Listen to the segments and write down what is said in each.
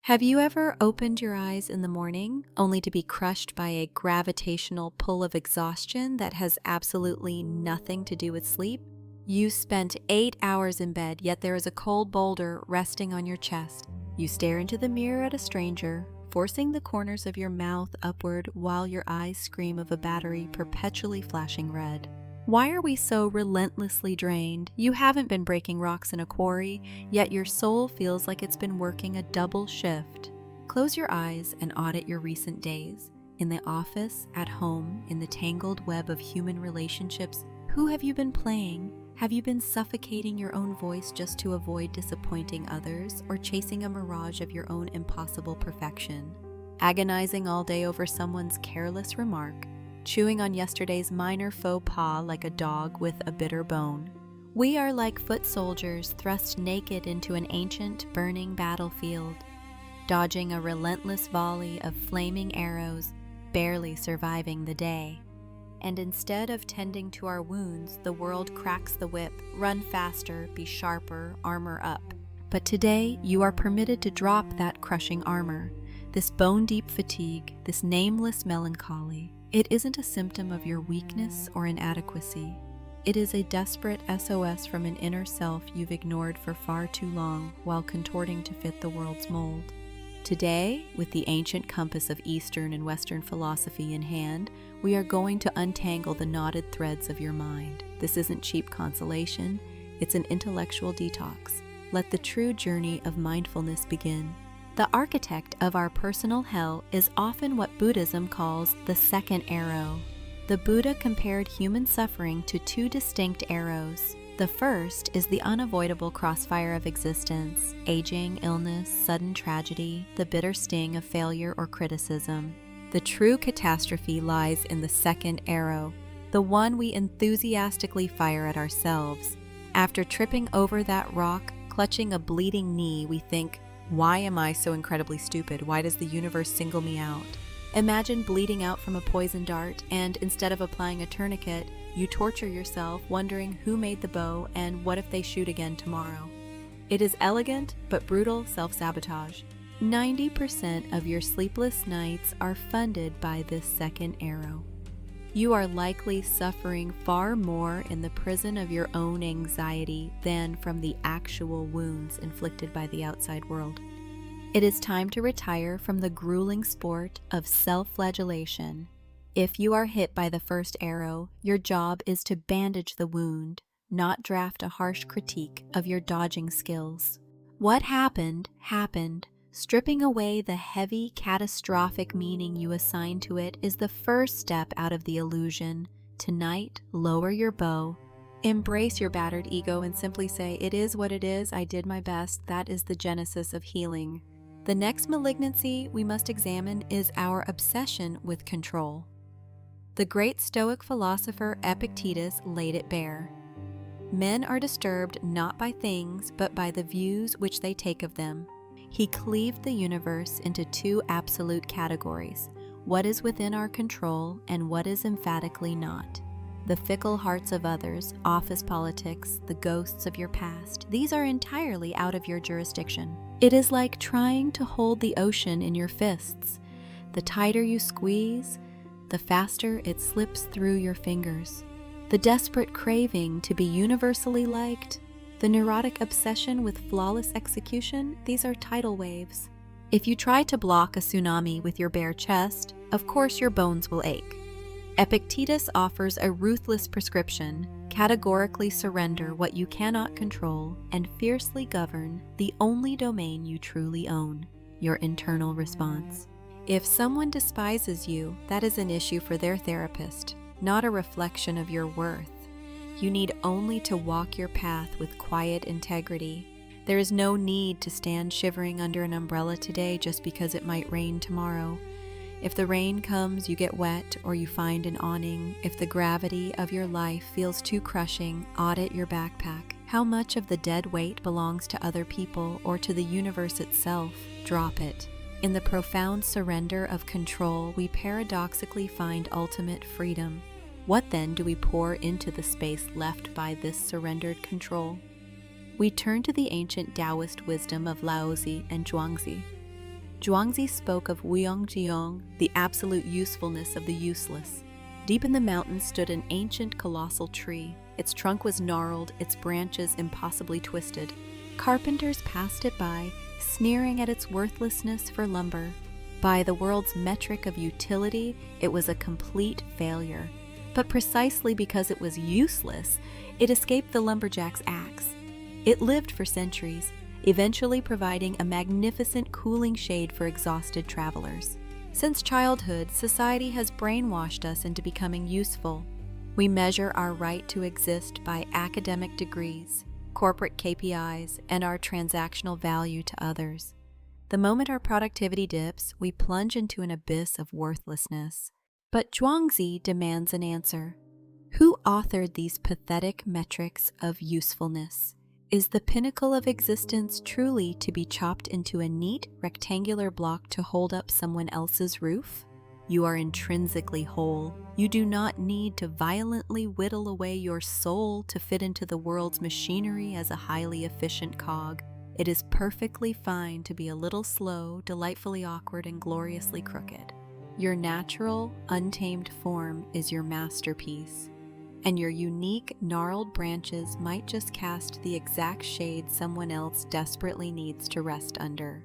Have you ever opened your eyes in the morning only to be crushed by a gravitational pull of exhaustion that has absolutely nothing to do with sleep? You spent 8 hours in bed, yet there is a cold boulder resting on your chest. You stare into the mirror at a stranger, forcing the corners of your mouth upward while your eyes scream of a battery perpetually flashing red. Why are we so relentlessly drained? You haven't been breaking rocks in a quarry, yet your soul feels like it's been working a double shift. Close your eyes and audit your recent days. In the office, at home, in the tangled web of human relationships, who have you been playing? Have you been suffocating your own voice just to avoid disappointing others, or chasing a mirage of your own impossible perfection? Agonizing all day over someone's careless remark, chewing on yesterday's minor faux pas like a dog with a bitter bone. We are like foot soldiers thrust naked into an ancient, burning battlefield, dodging a relentless volley of flaming arrows, barely surviving the day. And instead of tending to our wounds, the world cracks the whip, run faster, be sharper, armor up. But today, you are permitted to drop that crushing armor, this bone-deep fatigue, this nameless melancholy. It isn't a symptom of your weakness or inadequacy. It is a desperate SOS from an inner self you've ignored for far too long while contorting to fit the world's mold. Today, with the ancient compass of Eastern and Western philosophy in hand, we are going to untangle the knotted threads of your mind. This isn't cheap consolation, it's an intellectual detox. Let the true journey of mindfulness begin. The architect of our personal hell is often what Buddhism calls the second arrow. The Buddha compared human suffering to two distinct arrows. The first is the unavoidable crossfire of existence, aging, illness, sudden tragedy, the bitter sting of failure or criticism. The true catastrophe lies in the second arrow, the one we enthusiastically fire at ourselves. After tripping over that rock, clutching a bleeding knee, we think, "Why am I so incredibly stupid? Why does the universe single me out?" Imagine bleeding out from a poison dart, and instead of applying a tourniquet, you torture yourself wondering who made the bow and what if they shoot again tomorrow. It is elegant but brutal self-sabotage. 90% of your sleepless nights are funded by this second arrow. You are likely suffering far more in the prison of your own anxiety than from the actual wounds inflicted by the outside world. It is time to retire from the grueling sport of self-flagellation. If you are hit by the first arrow, your job is to bandage the wound, not draft a harsh critique of your dodging skills. What happened, happened. Stripping away the heavy, catastrophic meaning you assign to it is the first step out of the illusion. Tonight, lower your bow. Embrace your battered ego and simply say, "It is what it is, I did my best." That is the genesis of healing. The next malignancy we must examine is our obsession with control. The great Stoic philosopher Epictetus laid it bare. Men are disturbed not by things, but by the views which they take of them. He cleaved the universe into two absolute categories, what is within our control and what is emphatically not. The fickle hearts of others, office politics, the ghosts of your past, these are entirely out of your jurisdiction. It is like trying to hold the ocean in your fists. The tighter you squeeze, the faster it slips through your fingers. The desperate craving to be universally liked, the neurotic obsession with flawless execution, these are tidal waves. If you try to block a tsunami with your bare chest, of course your bones will ache. Epictetus offers a ruthless prescription: categorically surrender what you cannot control and fiercely govern the only domain you truly own, your internal response. If someone despises you, that is an issue for their therapist, not a reflection of your worth. You need only to walk your path with quiet integrity. There is no need to stand shivering under an umbrella today just because it might rain tomorrow. If the rain comes, you get wet or you find an awning. If the gravity of your life feels too crushing, audit your backpack. How much of the dead weight belongs to other people or to the universe itself? Drop it. In the profound surrender of control, we paradoxically find ultimate freedom. What then do we pour into the space left by this surrendered control? We turn to the ancient Taoist wisdom of Lao Tzu and Zhuangzi. Zhuangzi spoke of Wuong Jiong, the absolute usefulness of the useless. Deep in the mountains stood an ancient colossal tree. Its trunk was gnarled, its branches impossibly twisted. Carpenters passed it by, sneering at its worthlessness for lumber. By the world's metric of utility, it was a complete failure. But precisely because it was useless, it escaped the lumberjack's axe. It lived for centuries, eventually providing a magnificent cooling shade for exhausted travelers. Since childhood, society has brainwashed us into becoming useful. We measure our right to exist by academic degrees, corporate KPIs, and our transactional value to others. The moment our productivity dips, we plunge into an abyss of worthlessness. But Zhuangzi demands an answer. Who authored these pathetic metrics of usefulness? Is the pinnacle of existence truly to be chopped into a neat, rectangular block to hold up someone else's roof? You are intrinsically whole. You do not need to violently whittle away your soul to fit into the world's machinery as a highly efficient cog. It is perfectly fine to be a little slow, delightfully awkward, and gloriously crooked. Your natural, untamed form is your masterpiece. And your unique, gnarled branches might just cast the exact shade someone else desperately needs to rest under.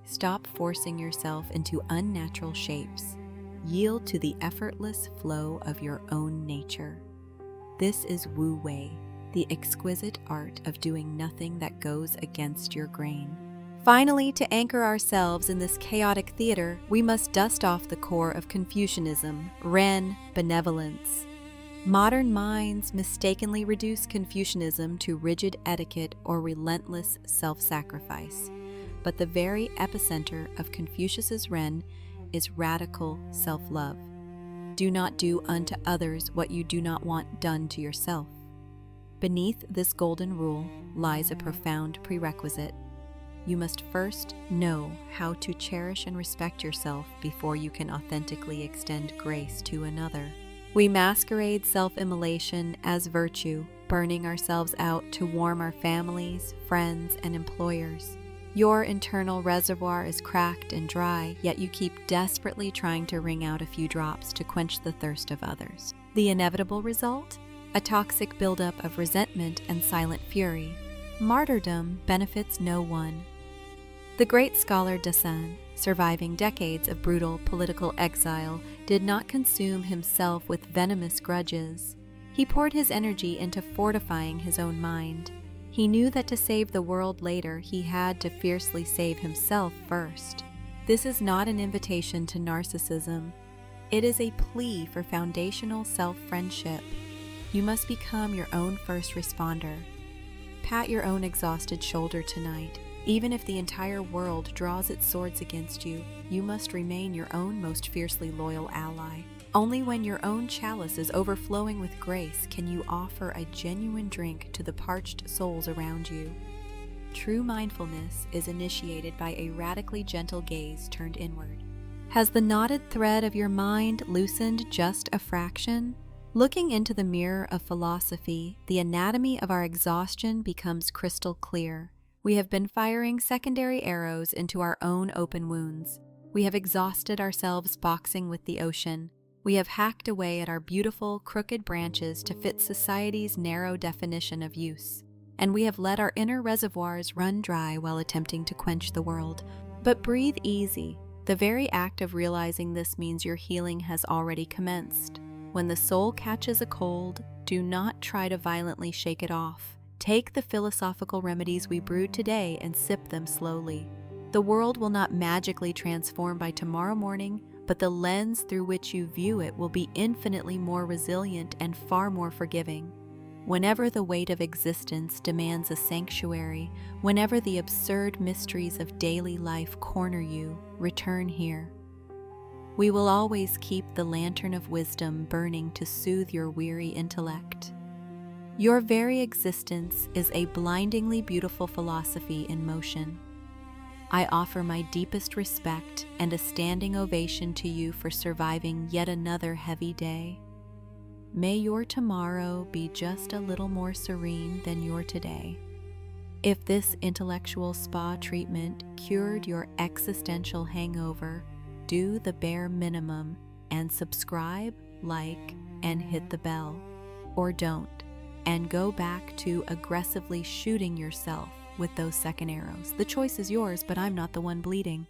Stop forcing yourself into unnatural shapes. Yield to the effortless flow of your own nature. This is Wu Wei, the exquisite art of doing nothing that goes against your grain. Finally, to anchor ourselves in this chaotic theater, we must dust off the core of Confucianism, Ren, benevolence. Modern minds mistakenly reduce Confucianism to rigid etiquette or relentless self-sacrifice. But the very epicenter of Confucius's Ren is radical self-love. Do not do unto others what you do not want done to yourself. Beneath this golden rule lies a profound prerequisite. You must first know how to cherish and respect yourself before you can authentically extend grace to another. We masquerade self-immolation as virtue, burning ourselves out to warm our families, friends, and employers. Your internal reservoir is cracked and dry, yet you keep desperately trying to wring out a few drops to quench the thirst of others. The inevitable result? A toxic buildup of resentment and silent fury. Martyrdom benefits no one. The great scholar Dasein, surviving decades of brutal political exile, did not consume himself with venomous grudges. He poured his energy into fortifying his own mind. He knew that to save the world later, he had to fiercely save himself first. This is not an invitation to narcissism. It is a plea for foundational self-friendship. You must become your own first responder. Pat your own exhausted shoulder tonight. Even if the entire world draws its swords against you, you must remain your own most fiercely loyal ally. Only when your own chalice is overflowing with grace can you offer a genuine drink to the parched souls around you. True mindfulness is initiated by a radically gentle gaze turned inward. Has the knotted thread of your mind loosened just a fraction? Looking into the mirror of philosophy, the anatomy of our exhaustion becomes crystal clear. We have been firing secondary arrows into our own open wounds. We have exhausted ourselves boxing with the ocean. We have hacked away at our beautiful, crooked branches to fit society's narrow definition of use. And we have let our inner reservoirs run dry while attempting to quench the world. But breathe easy. The very act of realizing this means your healing has already commenced. When the soul catches a cold, do not try to violently shake it off. Take the philosophical remedies we brewed today and sip them slowly. The world will not magically transform by tomorrow morning, but the lens through which you view it will be infinitely more resilient and far more forgiving. Whenever the weight of existence demands a sanctuary, whenever the absurd mysteries of daily life corner you, return here. We will always keep the lantern of wisdom burning to soothe your weary intellect. Your very existence is a blindingly beautiful philosophy in motion. I offer my deepest respect and a standing ovation to you for surviving yet another heavy day. May your tomorrow be just a little more serene than your today. If this intellectual spa treatment cured your existential hangover, do the bare minimum and subscribe, like, and hit the bell. Or don't, and go back to aggressively shooting yourself with those second arrows. The choice is yours, but I'm not the one bleeding.